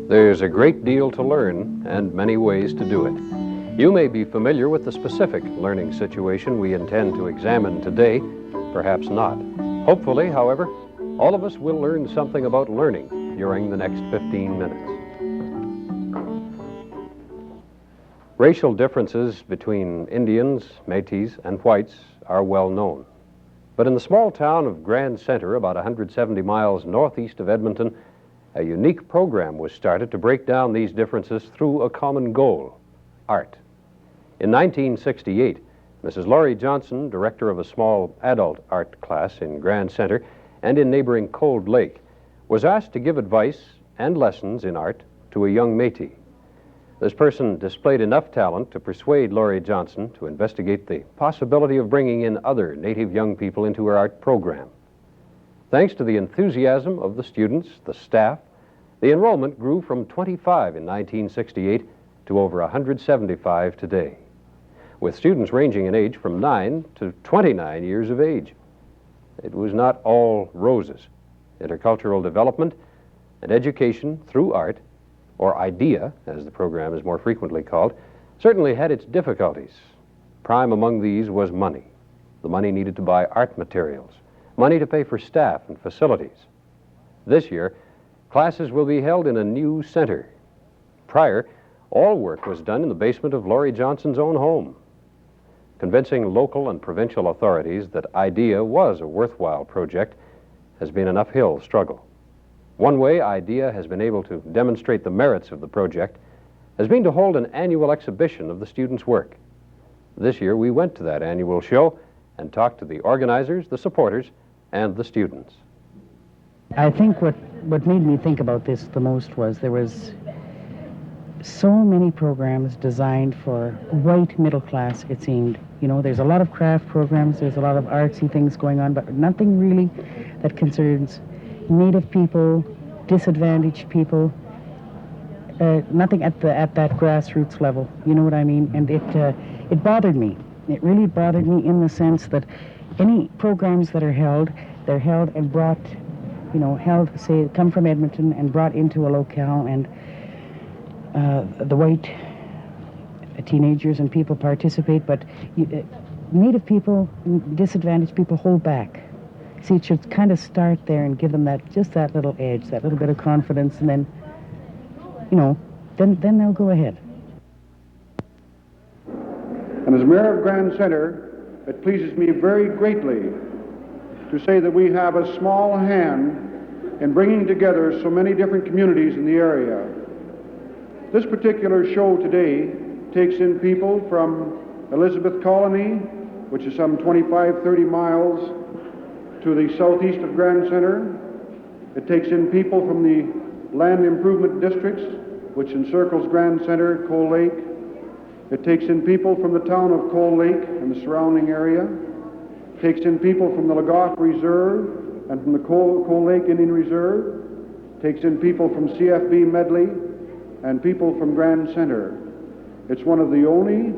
There's a great deal to learn and many ways to do it. You may be familiar with the specific learning situation we intend to examine today, perhaps not. Hopefully, however, all of us will learn something about learning during the next 15 minutes. Racial differences between Indians, Métis, and whites are well known. But in the small town of Grand Center, about 170 miles northeast of Edmonton, a unique program was started to break down these differences through a common goal: art. In 1968, Mrs. Laurie Johnson, director of a small adult art class in Grand Center and in neighboring Cold Lake, was asked to give advice and lessons in art to a young Métis. This person displayed enough talent to persuade Laurie Johnson to investigate the possibility of bringing in other Native young people into her art program. Thanks to the enthusiasm of the students, the staff, the enrollment grew from 25 in 1968 to over 175 today, with students ranging in age from 9 to 29 years of age. It was not all roses. Intercultural development and education through art, or I.D.E.A, as the program is more frequently called, certainly had its difficulties. Prime among these was money. The money needed to buy art materials, money to pay for staff and facilities. This year, classes will be held in a new center. Prior, all work was done in the basement of Laurie Johnson's own home. Convincing local and provincial authorities that I.D.E.A was a worthwhile project has been an uphill struggle. One way I.D.E.A has been able to demonstrate the merits of the project has been to hold an annual exhibition of the students' work. This year, we went to that annual show and talked to the organizers, the supporters, and the students. I think what made me think about this the most was there was so many programs designed for white middle class, it seemed. You know, there's a lot of craft programs, there's a lot of artsy things going on, but nothing really that concerns Native people, disadvantaged people, nothing at that grassroots level. You know what I mean? And it bothered me. It really bothered me in the sense that any programs that are held, they're held and brought, you know, say, come from Edmonton and brought into a locale, and the white teenagers and people participate, but Native people, disadvantaged people hold back. See, it should kind of start there and give them just that little edge, that little bit of confidence, and then, you know, then they'll go ahead. And as mayor of Grand Center, it pleases me very greatly to say that we have a small hand in bringing together so many different communities in the area. This particular show today takes in people from Elizabeth Colony, which is some 25-30 miles to the southeast of Grand Center. It takes in people from the land improvement districts, which encircles Grand Center, Cold Lake. It takes in people from the town of Cold Lake and the surrounding area. It takes in people from the Legoff Reserve and from the Cold Lake Indian Reserve. It takes in people from CFB Medley and people from Grand Center. It's one of the only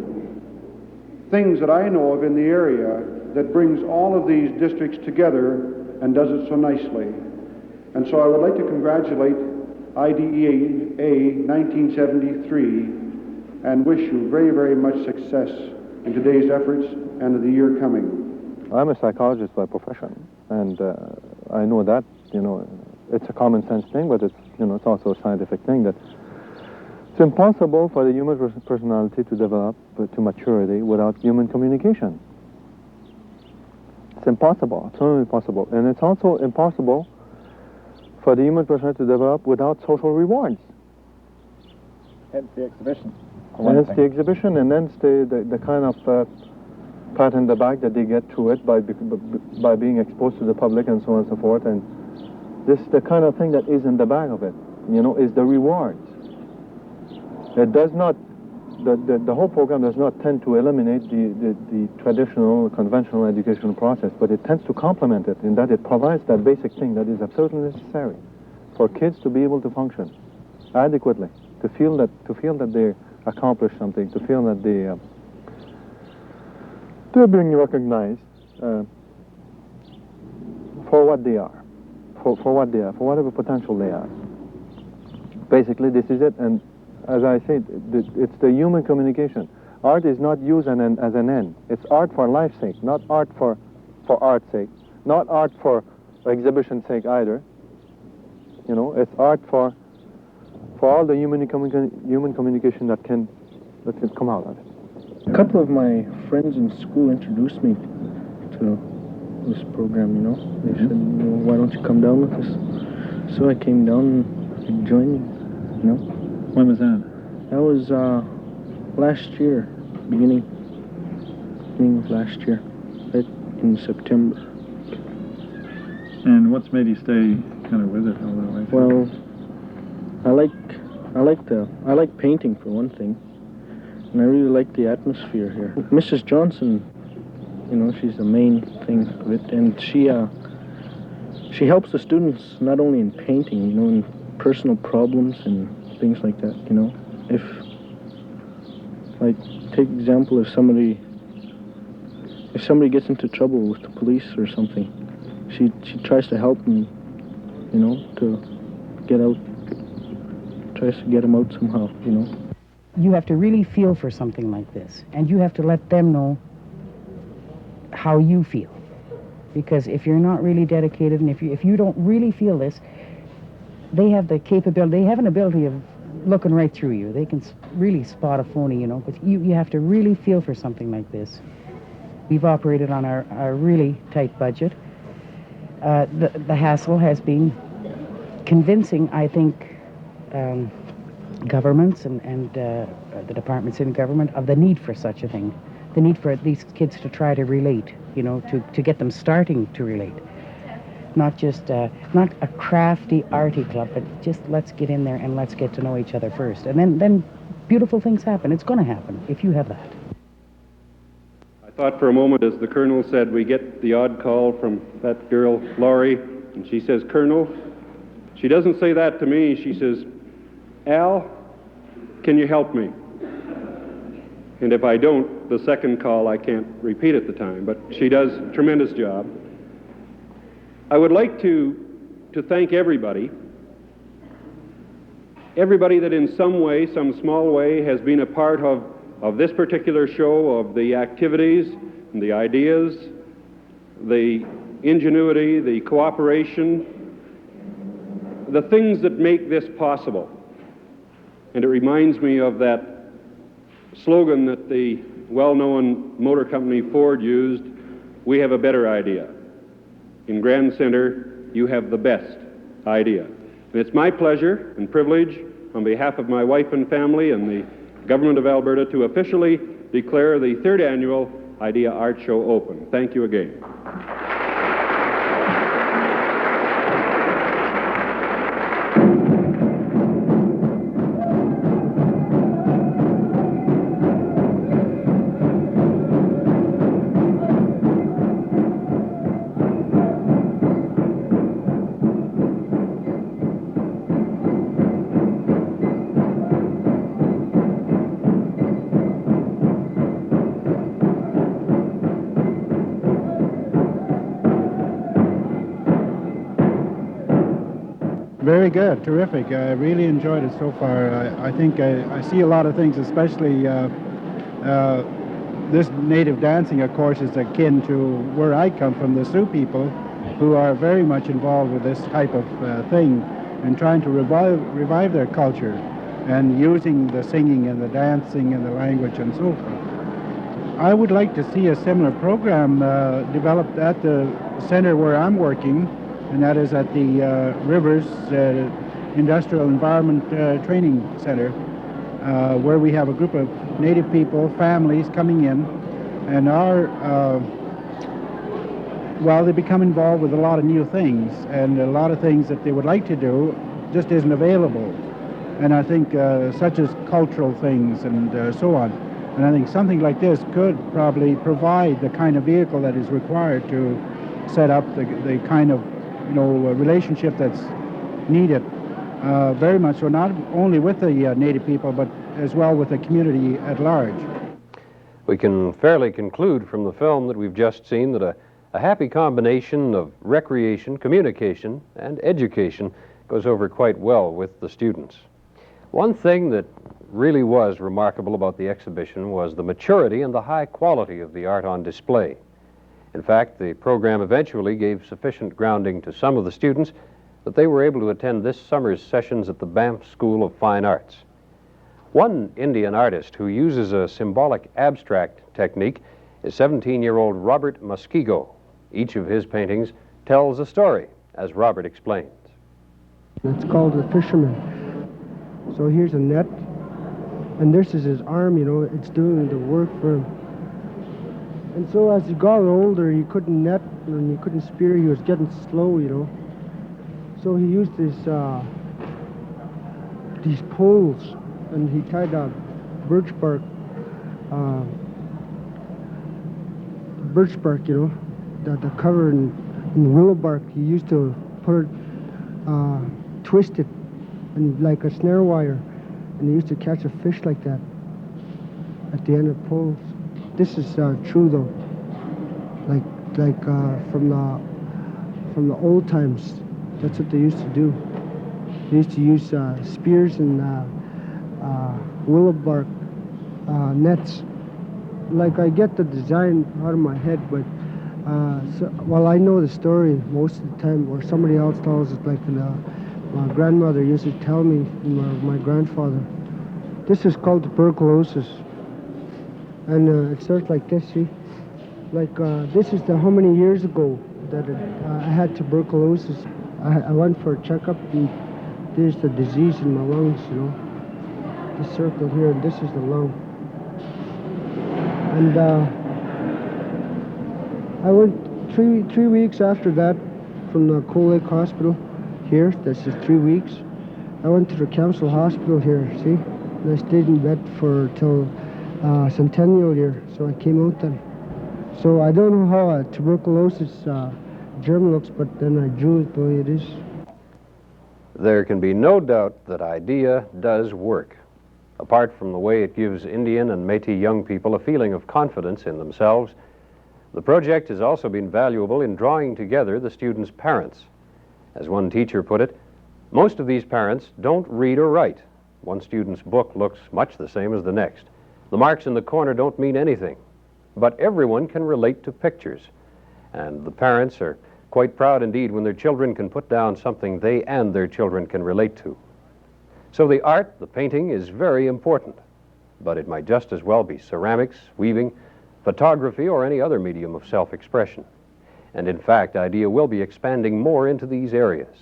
things that I know of in the area that brings all of these districts together and does it so nicely. And so I would like to congratulate I.D.E.A 1973 and wish you very, very much success in today's efforts and in the year coming. I'm a psychologist by profession, and I know that, you know, it's a common sense thing, but it's, you know, it's also a scientific thing that it's impossible for the human personality to develop to maturity without human communication. It's impossible, absolutely impossible. And it's also impossible for the human personality to develop without social rewards. Hence the exhibition. Hence the exhibition, and then the kind of pat in the back that they get through it by being exposed to the public and so on and so forth. And this is the kind of thing that is in the back of it, you know, is the rewards. It does not, the whole program does not tend to eliminate the traditional, conventional educational process, but it tends to complement it in that it provides that basic thing that is absolutely necessary for kids to be able to function adequately, to feel that they accomplish something, to feel that they're being recognized for what they are, for whatever potential they are. Basically, this is it. And as I said, it's the human communication. Art is not used as an end. It's art for life's sake, not art for art's sake, not art for exhibition's sake either. You know, it's art for all the human communication that can come out of it. A couple of my friends in school introduced me to this program, you know. They said, you know, why don't you come down with us? So I came down and joined, you know. When was that? That was last year, beginning of last year, right in September. And what's made you stay kind of with it all that way? Well, I like painting for one thing, and I really like the atmosphere here. Mrs. Johnson, you know, she's the main thing of it, and she helps the students not only in painting, you know, in personal problems and things like that, you know. If, like, take example, if somebody gets into trouble with the police or something, she tries to help them, you know, to get out, tries to get them out somehow, you know. You have to really feel for something like this, and you have to let them know how you feel. Because if you're not really dedicated, and if you don't really feel this, they have the capability, they have an ability of looking right through you. They can really spot a phony, you know, but you have to really feel for something like this. We've operated on our really tight budget. The hassle has been convincing, I think, governments and the departments in government of the need for such a thing. The need for these kids to try to relate, you know, to get them starting to relate. Not just, not a crafty, arty club, but just let's get in there and let's get to know each other first. And then beautiful things happen. It's going to happen if you have that. I thought for a moment, as the Colonel said, we get the odd call from that girl, Laurie, and she says, Colonel. She doesn't say that to me. She says, Al, can you help me? And if I don't, the second call I can't repeat at the time, but she does a tremendous job. I would like to thank everybody that in some way, some small way, has been a part of this particular show, of the activities and the ideas, the ingenuity, the cooperation, the things that make this possible. And it reminds me of that slogan that the well-known motor company Ford used, we have a better idea. In Grand Center, you have the best idea. And it's my pleasure and privilege, on behalf of my wife and family and the Government of Alberta, to officially declare the third annual I.D.E.A Art Show open. Thank you again. Very good, terrific. I really enjoyed it so far. I think I see a lot of things, especially this native dancing, of course, is akin to where I come from, the Sioux people, who are very much involved with this type of thing and trying to revive their culture and using the singing and the dancing and the language and so forth. I would like to see a similar program developed at the center where I'm working, and that is at the Rivers Industrial Environment Training Center, where we have a group of native people, families coming in, and they become involved with a lot of new things, and a lot of things that they would like to do just isn't available. And I think such as cultural things and so on. And I think something like this could probably provide the kind of vehicle that is required to set up the kind of relationship that's needed, very much so, not only with the native people, but as well with the community at large. We can fairly conclude from the film that we've just seen that a happy combination of recreation, communication, and education goes over quite well with the students. One thing that really was remarkable about the exhibition was the maturity and the high quality of the art on display. In fact, the program eventually gave sufficient grounding to some of the students that they were able to attend this summer's sessions at the Banff School of Fine Arts. One Indian artist who uses a symbolic abstract technique is 17-year-old Robert Muskego. Each of his paintings tells a story, as Robert explains. It's called The Fisherman. So here's a net, and this is his arm, you know, it's doing the work for him. And so as he got older, he couldn't net and he couldn't spear, he was getting slow, you know. So he used these poles, and he tied a birch bark, you know, the cover in willow bark. He used to put it, twist it, and like a snare wire, and he used to catch a fish like that at the end of poles. This is true though, like from the old times. That's what they used to do. They used to use spears and willow bark nets. Like, I get the design out of my head, but well, I know the story most of the time, or somebody else tells it, like my grandmother used to tell me, my grandfather. This is called tuberculosis, and it starts like this, see? Like, this is how many years ago that I had tuberculosis. I went for a checkup, and there's the disease in my lungs, you know. This circle here, and this is the lung. And I went three weeks after that from the Cold Lake Hospital here. That's just 3 weeks. I went to the council hospital here, see? And I stayed in bed till centennial year, so I came out then. So I don't know how a tuberculosis germ looks, but then I drew it the way it is. There can be no doubt that I.D.E.A does work. Apart from the way it gives Indian and Métis young people a feeling of confidence in themselves, the project has also been valuable in drawing together the students' parents. As one teacher put it, most of these parents don't read or write. One student's book looks much the same as the next. The marks in the corner don't mean anything, but everyone can relate to pictures, and the parents are quite proud indeed when their children can put down something they and their children can relate to. So the art, the painting, is very important, but it might just as well be ceramics, weaving, photography, or any other medium of self-expression. And in fact, I.D.E.A will be expanding more into these areas.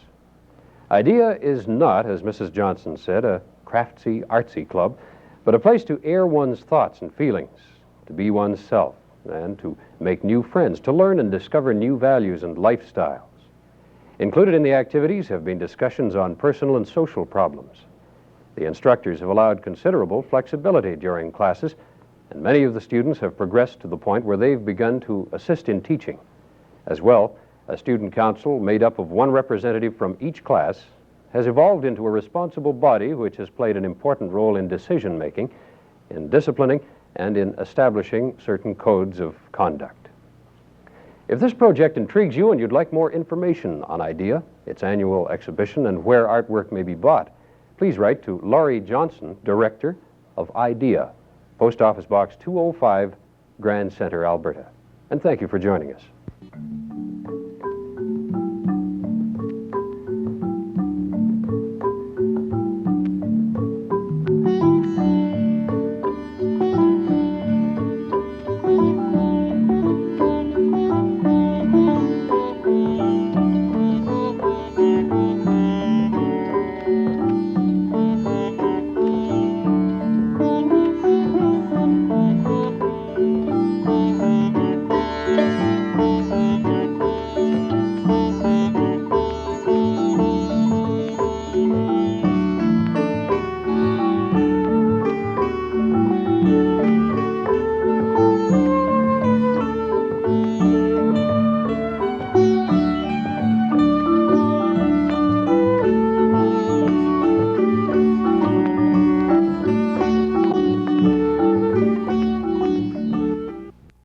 I.D.E.A is not, as Mrs. Johnson said, a craftsy, artsy club, but a place to air one's thoughts and feelings, to be oneself, and to make new friends, to learn and discover new values and lifestyles. Included in the activities have been discussions on personal and social problems. The instructors have allowed considerable flexibility during classes, and many of the students have progressed to the point where they've begun to assist in teaching. As well, a student council made up of one representative from each class has evolved into a responsible body which has played an important role in decision-making, in disciplining, and in establishing certain codes of conduct. If this project intrigues you and you'd like more information on I.D.E.A, its annual exhibition, and where artwork may be bought, please write to Laurie Johnson, Director of I.D.E.A, Post Office Box 205, Grand Center, Alberta. And thank you for joining us.